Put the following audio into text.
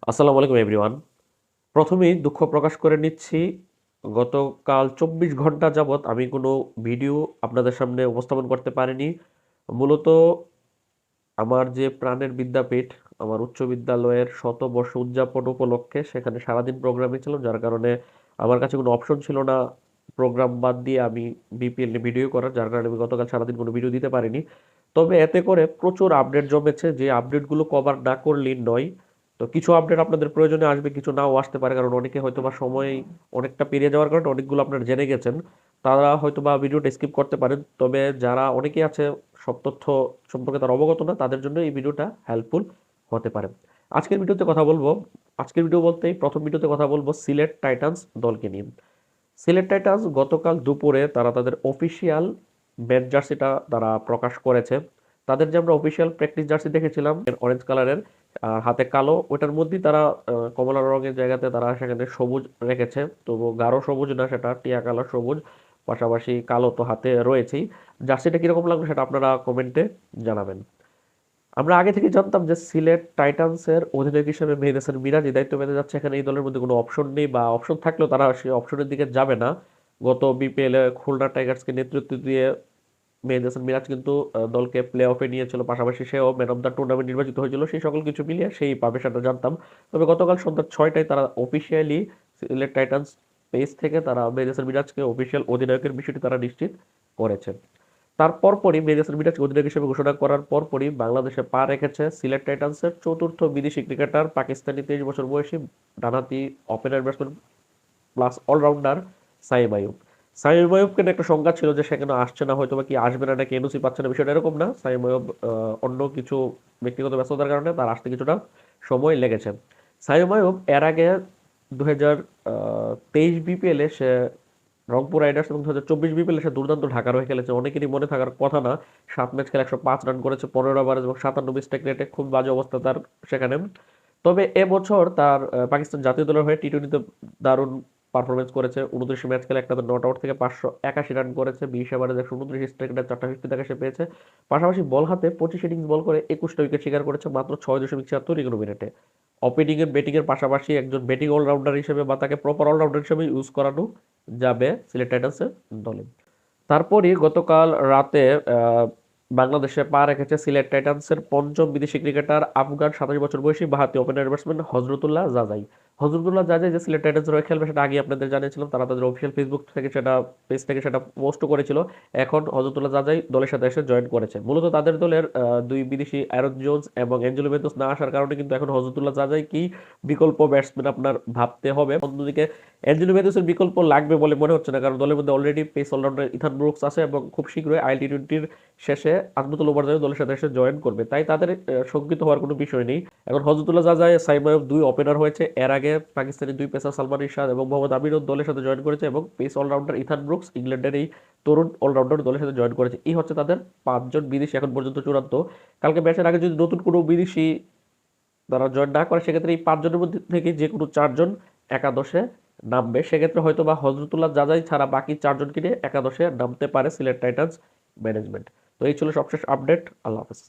আসসালামু আলাইকুম এভরিওয়ান। প্রথমেই দুঃখ প্রকাশ করে নিচ্ছি, গতকাল 24 ঘন্টা যাবৎ আমি কোনো ভিডিও আপনাদের সামনে উপস্থাপন করতে পারিনি। মূলত আমার যে প্রাণের বিদ্যাপীঠ, আমার উচ্চ বিদ্যালয়ের শতবর্ষ উদযাপন উপলক্ষে সেখানে সারাদিন প্রোগ্রামে ছিলাম, যার কারণে আমার কাছে কোনো অপশন ছিল না প্রোগ্রাম বাদ দিয়ে আমি বিপিএল নিয়ে ভিডিও করার, যার কারণে আমি গতকাল সারাদিন কোনো ভিডিও দিতে পারিনি। তবে এতে করে প্রচুর আপডেট জমেছে, যে আপডেটগুলো কভার না করলেই নয়। তো কিছু আপডেট আপনাদের প্রয়োজনে আসবে, কিছু নাও আসতে পারে, কারণ অনেকে হয়তো বা সময় অনেকটা পেরিয়ে যাওয়ার কারণে অনেকগুলো আপনারা জেনে গেছেন। তারা হয়তো বা ভিডিওটা স্কিপ করতে পারেন, তবে যারা অনেকেই আছে সব তথ্য সম্পর্কে তারা অবগত না, তাদের জন্য এই ভিডিওটা হেল্পফুল হতে পারে। আজকের ভিডিওতে কথা বলবো, আজকের ভিডিও বলতেই প্রথম ভিডিওতে কথা বলবো সিলেট টাইটান্স দলকে নিয়ে। সিলেট টাইটান্স গতকাল দুপুরে তারা তাদের অফিসিয়াল ম্যাচ জার্সিটা তারা প্রকাশ করেছে। তাদের যে আমরা অফিসিয়াল প্র্যাকটিস জার্সি দেখেছিলাম অরেঞ্জ কালারের, আর হাতে কালো, ওটার মধ্যেই তারা কমলা রঙের জায়গাতে তারা সেখানে সবুজ রেখেছে, তবু গাঢ় সবুজ না, সেটা টিয়া কালার সবুজ, পাশাপাশি কালো তো হাতে রয়েছেই। জার্সিটা কিরকম লাগলো সেটা আপনারা কমেন্টে জানাবেন। আমরা আগে থেকে জানতাম যে সিলেট টাইটান্সের অধিনায়ক হিসেবে মেহেদী হাসান মিরাজই দায়িত্ব পেতে যাচ্ছে। এখানে এই দলের মধ্যে কোনো অপশন নেই, বা অপশন থাকলেও তারা সেই অপশনের দিকে যাবে না। গত বিপিএল এ খুলনা টাইগার্সকে নেতৃত্ব দিয়ে মেহেদী হাসান মিরাজ কিন্তু দলকে প্লে অফে নিয়েছিল, পাশাপাশি সেও ম্যান অফ দ্য টুর্নামেন্ট নির্বাচিত হয়েছিল। সেই সকল কিছু মিলিয়ে সেই পাবে সেটা জানতাম। তবে গতকাল সন্ধ্যা 6টায় তারা অফিসিয়ালি সিলেট টাইটান্স পেজ থেকে তারা মেহেদী হাসান মিরাজকে অফিসিয়াল অধিনায়কের বিষয়টি তারা নিশ্চিত করেছে। তার পরপরই মেহেদী হাসান মিরাজকে অধিনায়ক হিসেবে ঘোষণা করার পরপরই বাংলাদেশে পা রেখেছে সিলেট টাইটান্সের চতুর্থ বিদেশি ক্রিকেটার, পাকিস্তানি 23 বছর বয়সী ডানহাতি opener batsman plus allrounder Saim Ayub. Saim আইয়ুবকে নিয়ে একটা সংখ্যা ছিল যে সে কেন আসছে না, হয়তো বা কি আসবে না, নাকি এনওসি পাচ্ছে না, বিষয়টা এরকম না। সাইম আইয়ুব অন্য কিছু ব্যক্তিগত ব্যস্ততার কারণে তার আসতে কিছুটা সময় লেগেছে। সাইম আইয়ুব এর আগে 2023 বিপিএলে সে রংপুর রাইডার্স এবং 2024 বিপিএলে সে দুর্দান্ত ঢাকার হয়ে খেলেছে, অনেকেরই মনে থাকার কথা না। 7 ম্যাচ খেলে 105 রান করেছে, 15 ওভারে এবং 57 স্ট্রাইক রেটে, খুব বাজে অবস্থা তার সেখানে। তবে এবছর তার পাকিস্তান জাতীয় দলের হয়ে টি-টোয়েন্টিতে দারুণ পারফরমেন্স করেছে। 29 ম্যাচ খেলে একটাতে নট আউট থেকে 581 রান করেছে, 20 ওভারে 129 স্ট্রাইক রেটে 4টা 50 থেকে সে পেয়েছে। পাশাপাশি বল হাতে 25 ইনিংস বল করে 21টা উইকেট শিকার করেছে মাত্র 6.76 মিনিটে। ওপেনিং এর ব্যাটিং এর পাশাপাশি একজন ব্যাটিং অলরাউন্ডার হিসেবে, বা তাকে প্রপার অলরাউন্ডার হিসেবে ইউজ করানো যাবে সিলেট টাইটান্সের দলে। তারপরই গতকাল রাতে বাংলাদেশে পা রেখেছে সিলেট টাইটান্সের পঞ্চম বিদেশি ক্রিকেটার, আফগান 27 বছর বয়সী বাঁহাতি ওপেনার ব্যাটসম্যান হজরতুল্লাহ জাজাই। হজরতুল্লাহ জাজাই যে সিলেট টাইটান্সের হয়ে খেলবে সেটা আগে আপনাদের জানিয়েছিলাম, তারা তাদের অফিসিয়াল ফেসবুক থেকে সেটা পেজ থেকে সেটা পোস্ট করেছিল। এখন হজরতুল্লাহ জাজাই দলের সাথে এসে জয়েন করেছে। মূলত তাদের দলের দুই বিদেশি অ্যারন জোন্স এবং অ্যাঞ্জেলো মেন্দোস না আসার কারণে কিন্তু এখন হজরতুল্লাহ জাজাই কি বিকল্প ব্যাটসম্যান আপনার ভাবতে হবে। অন্যদিকে অ্যাঞ্জেলো মেন্দোসের বিকল্প লাগবে বলে মনে হচ্ছে না, কারণ দলের মধ্যে already pace allrounder Ethan Brooks আছে এবং খুব শীঘ্রই আইএল টি-20 শেষে আজমতুল ওবারজাই দলের সাথে এসে জয়েন করবে, তাই তাদের শঙ্কিত হওয়ার কোনো বিষয় নেই। এখন হজরতুল্লাহ জাজাই, সাইম আইয়ুব দুই ওপেনার হয়েছে। এর আগে পাকিস্তানি দুই পেসার সালমান ইরশাদ এবং মোহাম্মদ আমিরও দলের সাথে জয়েন করেছে, এবং পেস অলরাউন্ডার ইথান ব্রুকস ইংল্যান্ডের এই তরুণ অলরাউন্ডার দলের সাথে জয়েন করেছে। এই হচ্ছে তাদের 5জন বিদেশি এখন পর্যন্ত চূড়ান্ত। কালকে ম্যাচের আগে যদি নতুন কোনো বিদেশি তারা জয়েন না করে, সেক্ষেত্রে এই 5জনের মধ্যে থেকে যে কোনো 4জন একাদশে নামবে। সেক্ষেত্রে হয়তো বা হজরতুল্লাহ জাজাই ছাড়া বাকি 4জনকে নিয়ে একাদশে নামতে পারে সিলেট টাইটান্স ম্যানেজমেন্ট। তো এই ছিল সবশেষ আপডেট। আল্লাহ হাফেজ।